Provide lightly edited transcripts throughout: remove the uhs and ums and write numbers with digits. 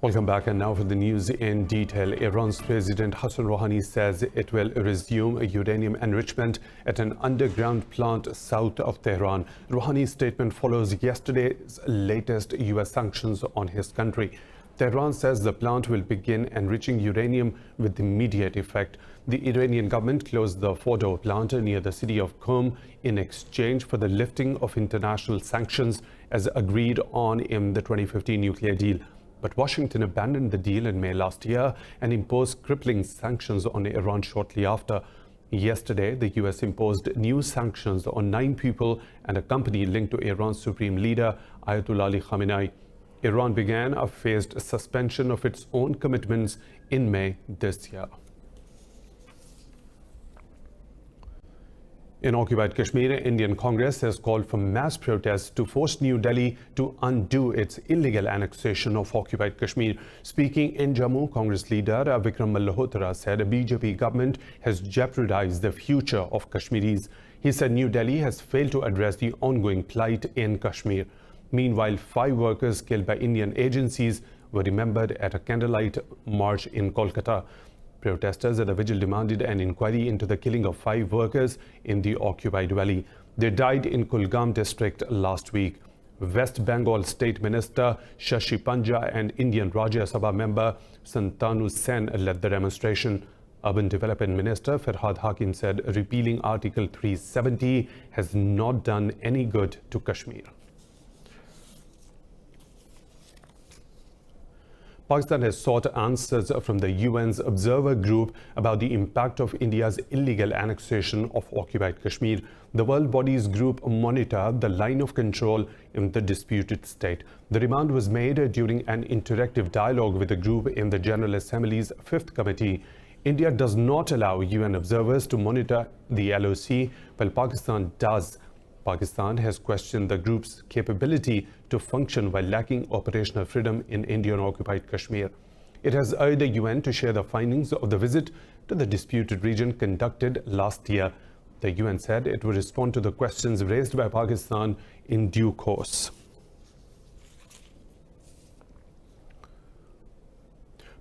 Welcome back, and now for the news in detail. Iran's President Hassan Rouhani says it will resume uranium enrichment at an underground plant south of Tehran. Rouhani's statement follows yesterday's latest US sanctions on his country. Tehran says the plant will begin enriching uranium with immediate effect. The Iranian government closed the Fordo plant near the city of Qom in exchange for the lifting of international sanctions as agreed on in the 2015 nuclear deal. But Washington abandoned the deal in May last year and imposed crippling sanctions on Iran shortly after. Yesterday, the US imposed new sanctions on 9 people and a company linked to Iran's supreme leader, Ayatollah Ali Khamenei. Iran began a phased suspension of its own commitments in May this year. In occupied Kashmir, Indian Congress has called for mass protests to force New Delhi to undo its illegal annexation of occupied Kashmir. Speaking in Jammu, Congress leader Vikram Malhotra said a BJP government has jeopardized the future of Kashmiris. He said New Delhi has failed to address the ongoing plight in Kashmir. Meanwhile, 5 workers killed by Indian agencies were remembered at a candlelight march in Kolkata. Protesters at the vigil demanded an inquiry into the killing of 5 workers in the occupied valley. They died in Kulgam district last week. West Bengal State Minister Shashi Panja and Indian Rajya Sabha member Santanu Sen led the demonstration. Urban Development Minister Farhad Hakim said repealing Article 370 has not done any good to Kashmir. Pakistan has sought answers from the UN's observer group about the impact of India's illegal annexation of occupied Kashmir. The world body's group monitored the line of control in the disputed state. The demand was made during an interactive dialogue with the group in the General Assembly's 5th Committee. India does not allow UN observers to monitor the LOC, while Pakistan does. Pakistan has questioned the group's capability to function while lacking operational freedom in Indian-occupied Kashmir. It has urged the UN to share the findings of the visit to the disputed region conducted last year. The UN said it would respond to the questions raised by Pakistan in due course.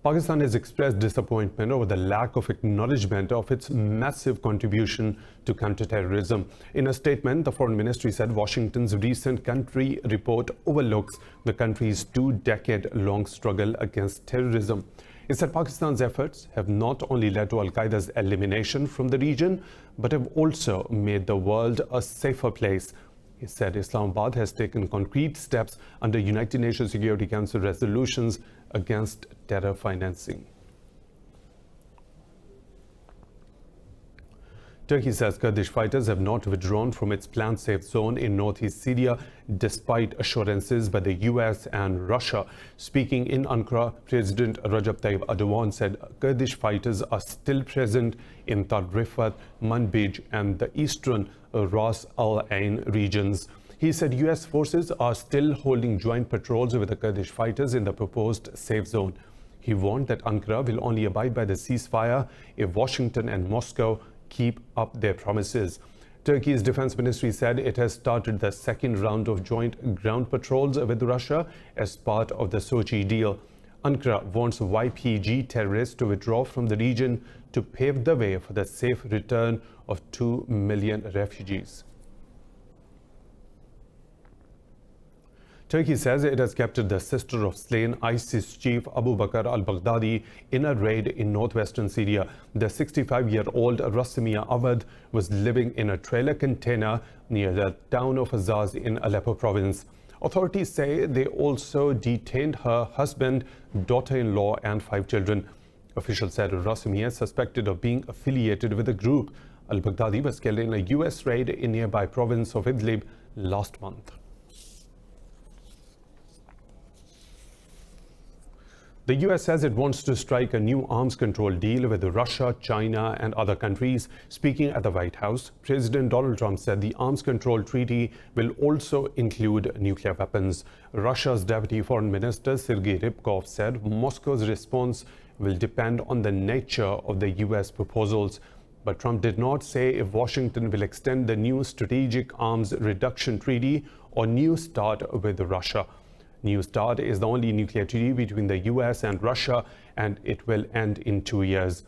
Pakistan has expressed disappointment over the lack of acknowledgement of its massive contribution to counterterrorism. In a statement, the Foreign Ministry said Washington's recent country report overlooks the country's 2-decade-long struggle against terrorism. It said Pakistan's efforts have not only led to Al-Qaeda's elimination from the region, but have also made the world a safer place. He said Islamabad has taken concrete steps under United Nations Security Council resolutions against terror financing. Turkey says Kurdish fighters have not withdrawn from its planned safe zone in northeast Syria, despite assurances by the US and Russia. Speaking in Ankara, President Recep Tayyip Erdogan said Kurdish fighters are still present in Tal Rifat, Manbij, and the eastern Ras Al Ain regions. He said US forces are still holding joint patrols with the Kurdish fighters in the proposed safe zone. He warned that Ankara will only abide by the ceasefire if Washington and Moscow keep up their promises. Turkey's defense ministry said it has started the 2nd round of joint ground patrols with Russia as part of the Sochi deal. Ankara wants YPG terrorists to withdraw from the region to pave the way for the safe return of 2 million refugees. Turkey says it has captured the sister of slain ISIS chief Abu Bakr al-Baghdadi in a raid in northwestern Syria. The 65-year-old Rasimia Awad was living in a trailer container near the town of Azaz in Aleppo province. Authorities say they also detained her husband, daughter-in-law, and 5 children. Officials said Rasimia, suspected of being affiliated with the group. Al-Baghdadi was killed in a US raid in nearby province of Idlib last month. The US says it wants to strike a new arms control deal with Russia, China, and other countries. Speaking at the White House, President Donald Trump said the arms control treaty will also include nuclear weapons. Russia's Deputy Foreign Minister Sergei Ryabkov said Moscow's response will depend on the nature of the US proposals. But Trump did not say if Washington will extend the new Strategic Arms Reduction Treaty or New START with Russia. New START is the only nuclear treaty between the US and Russia, and it will end in 2 years.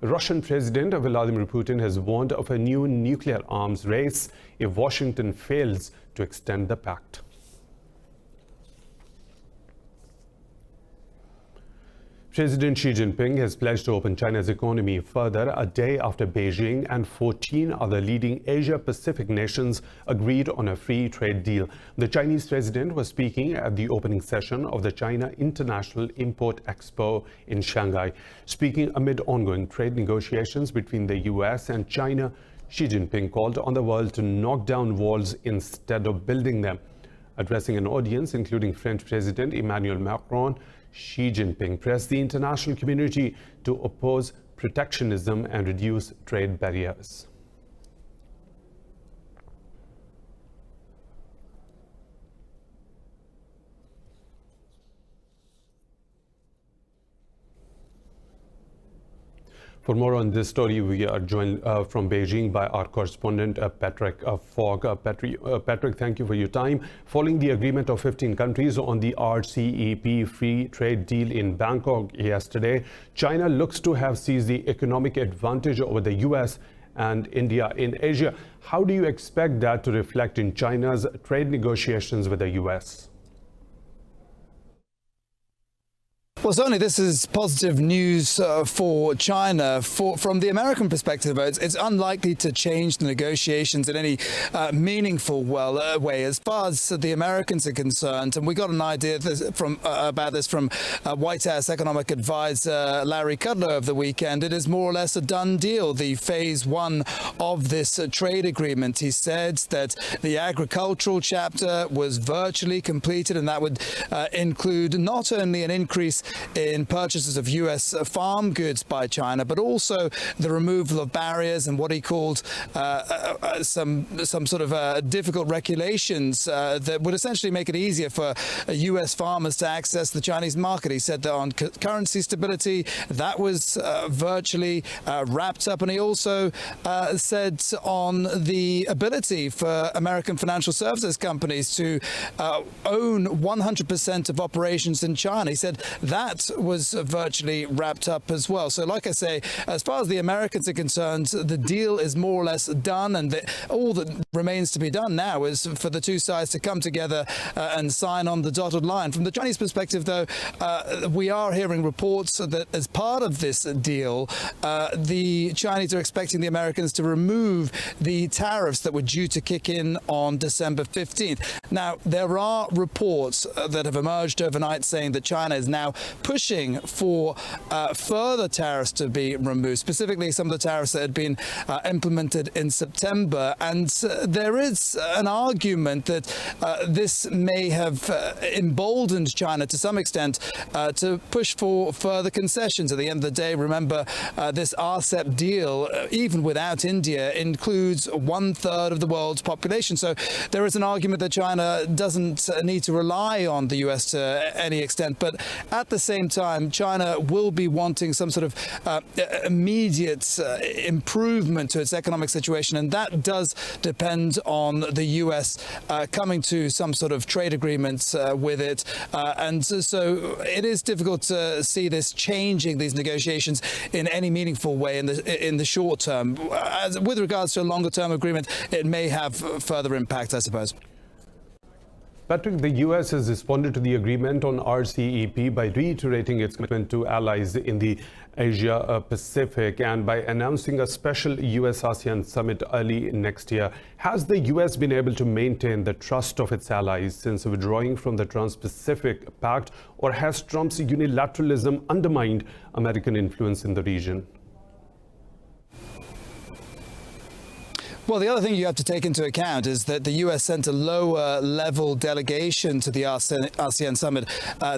Russian President Vladimir Putin has warned of a new nuclear arms race if Washington fails to extend the pact. President Xi Jinping has pledged to open China's economy further a day after Beijing and 14 other leading Asia-Pacific nations agreed on a free trade deal. The Chinese president was speaking at the opening session of the China International Import Expo in Shanghai. Speaking amid ongoing trade negotiations between the US and China, Xi Jinping called on the world to knock down walls instead of building them. Addressing an audience including French President Emmanuel Macron, Xi Jinping pressed the international community to oppose protectionism and reduce trade barriers. For more on this story, we are joined from Beijing by our correspondent Patrick Fogg. Patrick, thank you for your time. Following the agreement of 15 countries on the RCEP free trade deal in Bangkok yesterday, China looks to have seized the economic advantage over the US and India in Asia. How do you expect that to reflect in China's trade negotiations with the US? Well, certainly this is positive news for China. From the American perspective, it's unlikely to change the negotiations in any meaningful way as far as the Americans are concerned. And we got an idea about this from White House economic advisor Larry Kudlow over the weekend. It is more or less a done deal, the phase one of this trade agreement. He said that the agricultural chapter was virtually completed, and that would include not only an increase in purchases of US farm goods by China, but also the removal of barriers and what he called some sort of difficult regulations that would essentially make it easier for US farmers to access the Chinese market. He said that on currency stability, that was virtually wrapped up. And he also said on the ability for American financial services companies to own 100% of operations in China. He said that was virtually wrapped up as well. So like I say, as far as the Americans are concerned, the deal is more or less done, and all that remains to be done now is for the two sides to come together and sign on the dotted line. From the Chinese perspective, though, we are hearing reports that as part of this deal, the Chinese are expecting the Americans to remove the tariffs that were due to kick in on December 15th. Now, there are reports that have emerged overnight saying that China is now pushing for further tariffs to be removed, specifically some of the tariffs that had been implemented in September. And there is an argument that this may have emboldened China to some extent to push for further concessions. At the end of the day, remember, this RCEP deal, even without India, includes 1/3 of the world's population. So there is an argument that China doesn't need to rely on the US to any extent. But at the same time, China will be wanting some sort of immediate improvement to its economic situation, and that does depend on the US coming to some sort of trade agreements with it. And so it is difficult to see this changing these negotiations in any meaningful way in the short term. With regards to a longer-term agreement, it may have further impact, I suppose. Patrick, the US has responded to the agreement on RCEP by reiterating its commitment to allies in the Asia Pacific and by announcing a special US-ASEAN summit early next year. Has the US been able to maintain the trust of its allies since withdrawing from the Trans-Pacific Pact, or has Trump's unilateralism undermined American influence in the region? Well, the other thing you have to take into account is that the US sent a lower-level delegation to the ASEAN summit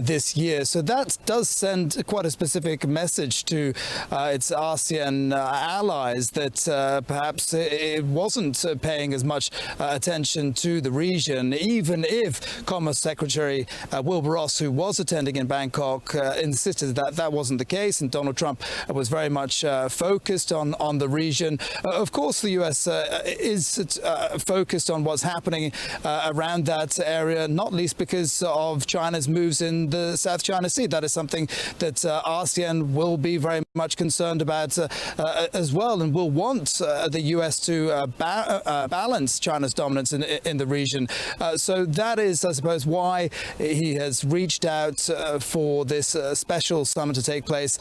this year. So that does send quite a specific message to its ASEAN allies that perhaps it wasn't paying as much attention to the region, even if Commerce Secretary Wilbur Ross, who was attending in Bangkok, insisted that that wasn't the case, and Donald Trump was very much focused on the region. Of course, the US is focused on what's happening around that area, not least because of China's moves in the South China Sea. That is something that ASEAN will be very much concerned about as well, and will want the US to balance China's dominance in the region. So that is, I suppose, why he has reached out for this special summit to take place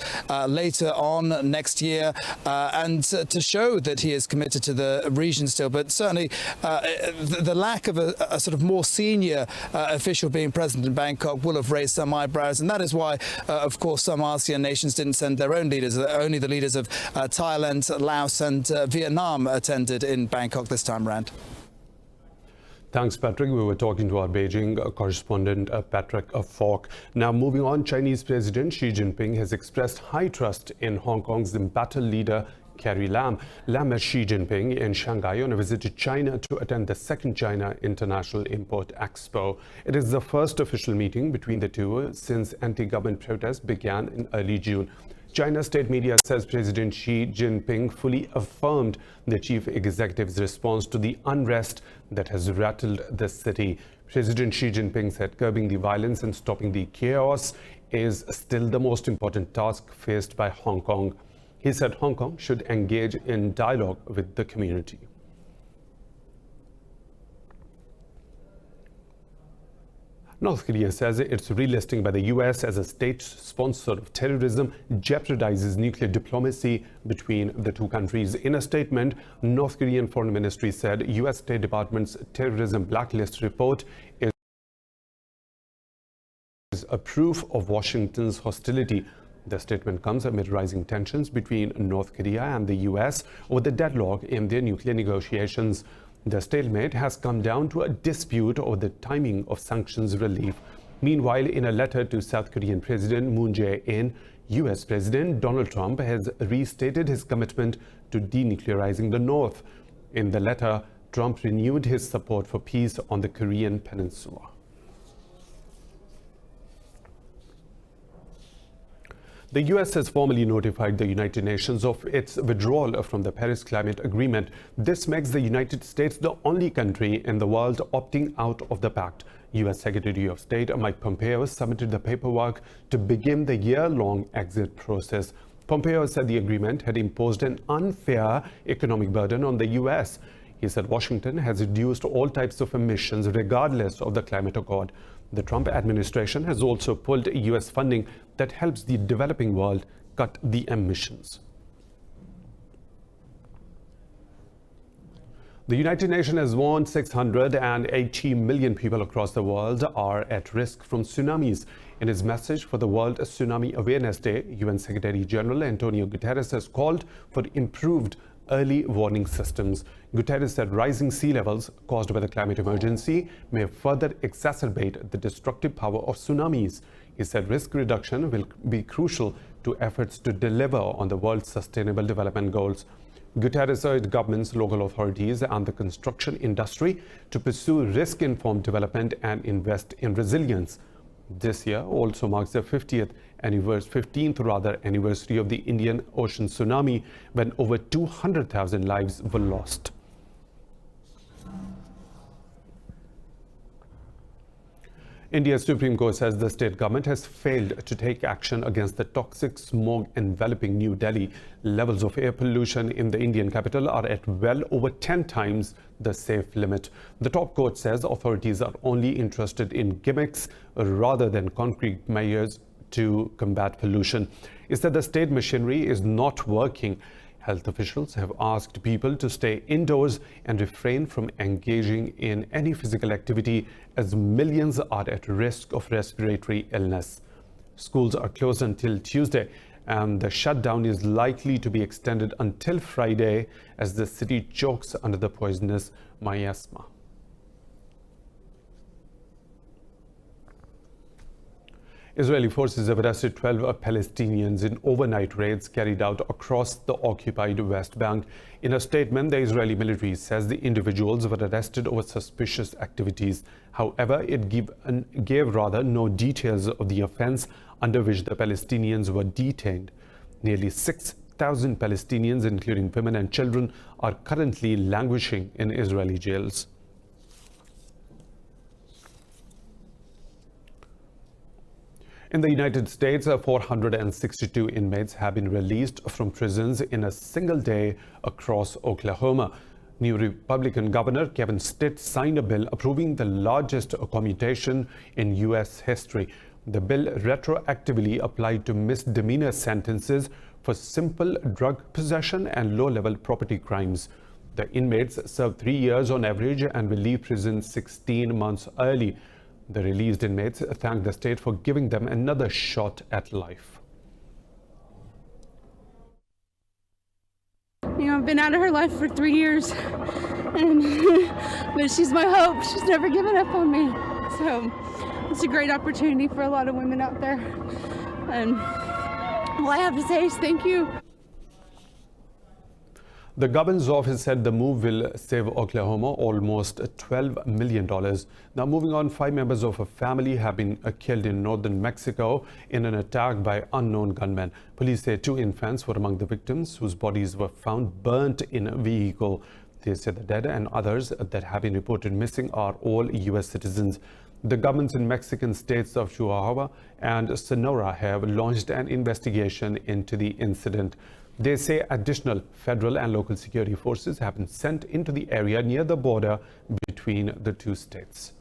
later on next year, and to show that he is committed to the region still. But certainly the lack of a sort of more senior official being present in Bangkok will have raised some eyebrows, and that is why, of course, some ASEAN nations didn't send their own leaders. Only the leaders of Thailand, Laos and Vietnam attended in Bangkok this time around. Thanks, Patrick. We were talking to our Beijing correspondent, Patrick Falk. Now, moving on, Chinese President Xi Jinping has expressed high trust in Hong Kong's embattled leader, Carrie Lam. Lam met Xi Jinping in Shanghai on a visit to China to attend the second China International Import Expo. It is the first official meeting between the two since anti-government protests began in early June. China's state media says President Xi Jinping fully affirmed the chief executive's response to the unrest that has rattled the city. President Xi Jinping said curbing the violence and stopping the chaos is still the most important task faced by Hong Kong. He said Hong Kong should engage in dialogue with the community. North Korea says its relisting by the US as a state sponsor of terrorism jeopardizes nuclear diplomacy between the two countries. In a statement, North Korean Foreign Ministry said US State Department's terrorism blacklist report is a proof of Washington's hostility. The statement comes amid rising tensions between North Korea and the US over the deadlock in their nuclear negotiations. The stalemate has come down to a dispute over the timing of sanctions relief. Meanwhile, in a letter to South Korean President Moon Jae-in, US President Donald Trump has restated his commitment to denuclearizing the North. In the letter, Trump renewed his support for peace on the Korean Peninsula. The US has formally notified the United Nations of its withdrawal from the Paris Climate Agreement. This makes the United States the only country in the world opting out of the pact. US Secretary of State Mike Pompeo submitted the paperwork to begin the year-long exit process. Pompeo said the agreement had imposed an unfair economic burden on the US. He said Washington has reduced all types of emissions regardless of the climate accord. The Trump administration has also pulled US funding that helps the developing world cut the emissions. The United Nations has warned 680 million people across the world are at risk from tsunamis. In his message for the World Tsunami Awareness Day, UN Secretary General Antonio Guterres has called for improved early warning systems. Guterres said rising sea levels caused by the climate emergency may further exacerbate the destructive power of tsunamis. He said risk reduction will be crucial to efforts to deliver on the world's sustainable development goals. Guterres urged governments, local authorities and the construction industry to pursue risk-informed development and invest in resilience. This year also marks the 15th anniversary of the Indian Ocean tsunami, when over 200,000 lives were lost. India's Supreme Court says the state government has failed to take action against the toxic smog enveloping New Delhi. Levels of air pollution in the Indian capital are at well over 10 times the safe limit. The top court says authorities are only interested in gimmicks rather than concrete measures to combat pollution. It said the state machinery is not working. Health officials have asked people to stay indoors and refrain from engaging in any physical activity, as millions are at risk of respiratory illness. Schools are closed until Tuesday, and the shutdown is likely to be extended until Friday as the city chokes under the poisonous miasma. Israeli forces have arrested 12 Palestinians in overnight raids carried out across the occupied West Bank. In a statement, the Israeli military says the individuals were arrested over suspicious activities. However, it gave no details of the offense under which the Palestinians were detained. Nearly 6,000 12,000 Palestinians, including women and children, are currently languishing in Israeli jails. In the United States, 462 inmates have been released from prisons in a single day across Oklahoma. New Republican Governor Kevin Stitt signed a bill approving the largest commutation in U.S. history. The bill retroactively applied to misdemeanor sentences for simple drug possession and low-level property crimes. The inmates serve 3 years on average and will leave prison 16 months early. The released inmates thanked the state for giving them another shot at life. You know, I've been out of her life for 3 years, but she's my hope. She's never given up on me. So it's a great opportunity for a lot of women out there. And all I have to say is thank you. The governor's office said the move will save Oklahoma almost $12 million. Now moving on, 5 members of a family have been killed in northern Mexico in an attack by unknown gunmen. Police say 2 infants were among the victims whose bodies were found burnt in a vehicle. They say the dead and others that have been reported missing are all U.S. citizens. The governments in Mexican states of Chihuahua and Sonora have launched an investigation into the incident. They say additional federal and local security forces have been sent into the area near the border between the 2 states.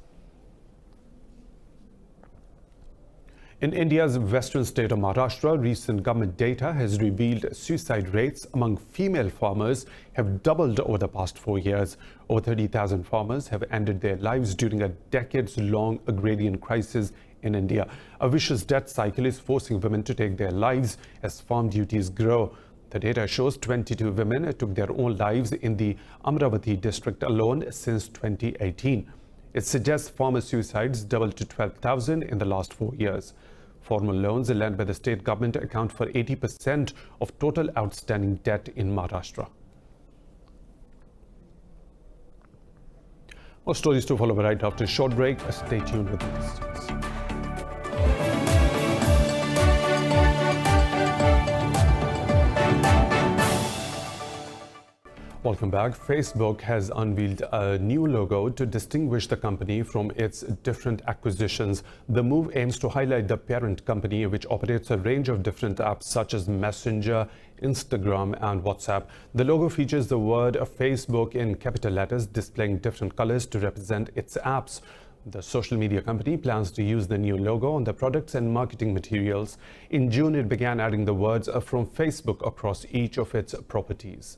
In India's western state of Maharashtra, recent government data has revealed suicide rates among female farmers have doubled over the past 4 years. Over 30,000 farmers have ended their lives during a decades-long agrarian crisis in India. A vicious death cycle is forcing women to take their lives as farm duties grow. The data shows 22 women took their own lives in the Amravati district alone since 2018. It suggests farmer suicides doubled to 12,000 in the last 4 years. Formal loans lent by the state government account for 80% of total outstanding debt in Maharashtra. More stories to follow right after a short break. Stay tuned with us. Welcome back. Facebook has unveiled a new logo to distinguish the company from its different acquisitions. The move aims to highlight the parent company, which operates a range of different apps such as Messenger, Instagram, and WhatsApp. The logo features the word Facebook in capital letters, displaying different colors to represent its apps. The social media company plans to use the new logo on the products and marketing materials. In June, it began adding the words from Facebook across each of its properties.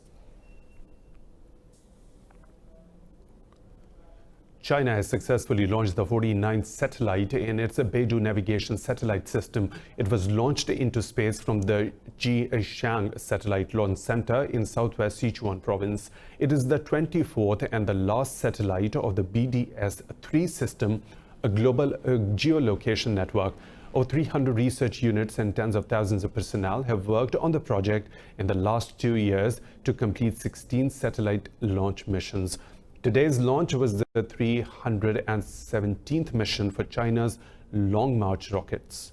China has successfully launched the 49th satellite in its Beidou navigation satellite system. It was launched into space from the Jiashang Satellite Launch Center in southwest Sichuan province. It is the 24th and the last satellite of the BDS-3 system, a global geolocation network. Over 300 research units and tens of thousands of personnel have worked on the project in the last 2 years to complete 16 satellite launch missions. Today's launch was the 317th mission for China's Long March rockets.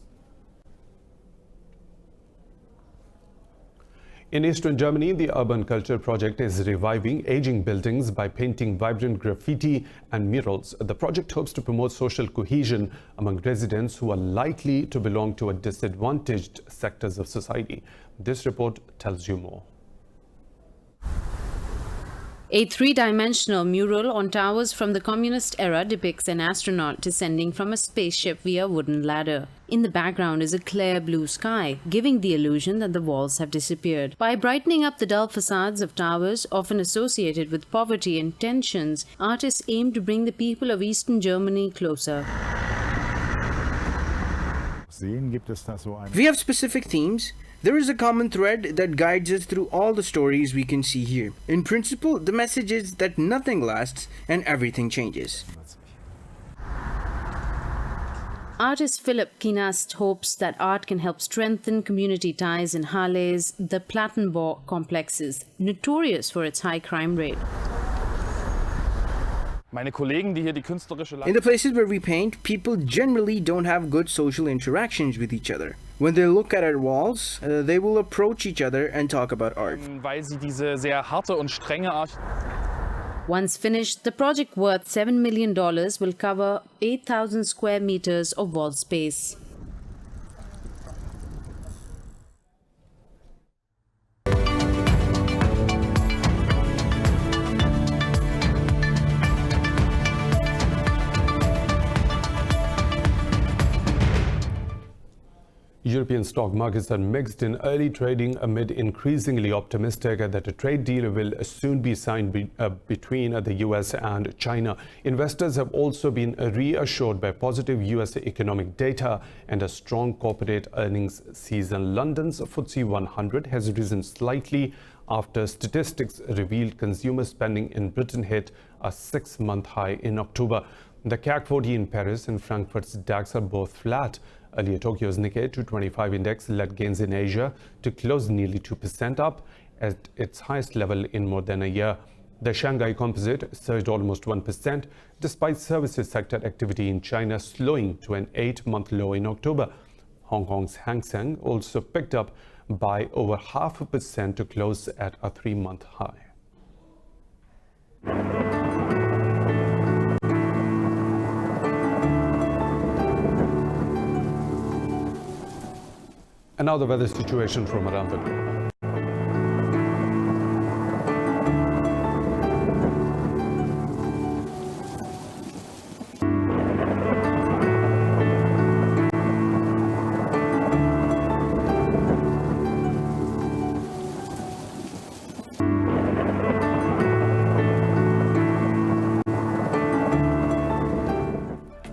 In eastern Germany, the Urban Culture Project is reviving aging buildings by painting vibrant graffiti and murals. The project hopes to promote social cohesion among residents who are likely to belong to a disadvantaged sectors of society. This report tells you more. A 3-dimensional mural on towers from the communist era depicts an astronaut descending from a spaceship via a wooden ladder. In the background is a clear blue sky, giving the illusion that the walls have disappeared. By brightening up the dull facades of towers, often associated with poverty and tensions, artists aim to bring the people of eastern Germany closer. We have specific themes. There is a common thread that guides us through all the stories we can see here. In principle, the message is that nothing lasts and everything changes. Artist Philip Kinast hopes that art can help strengthen community ties in Halle's the Plattenbau complexes, notorious for its high crime rate. In the places where we paint, people generally don't have good social interactions with each other. When they look at our walls, they will approach each other and talk about art. Weil sie diese sehr harte und strenge Art. Once finished, the project worth $7 million will cover 8,000 square meters of wall space. European stock markets are mixed in early trading amid increasingly optimistic that a trade deal will soon be signed between the US and China. Investors have also been reassured by positive US economic data and a strong corporate earnings season. London's FTSE 100 has risen slightly after statistics revealed consumer spending in Britain hit a 6-month high in October. The CAC 40 in Paris and Frankfurt's DAX are both flat. Earlier, Tokyo's Nikkei 225 index led gains in Asia to close nearly 2% up at its highest level in more than a year. The Shanghai Composite surged almost 1% despite services sector activity in China slowing to an 8-month low in October. Hong Kong's Hang Seng also picked up by over 0.5% to close at a 3-month high. And now the weather situation from around the globe.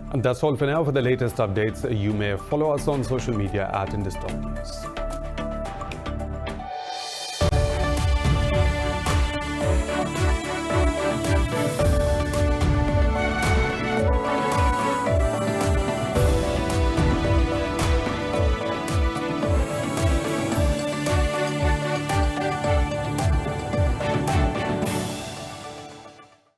And that's all for now. For the latest updates, you may follow us on social media at Indus News.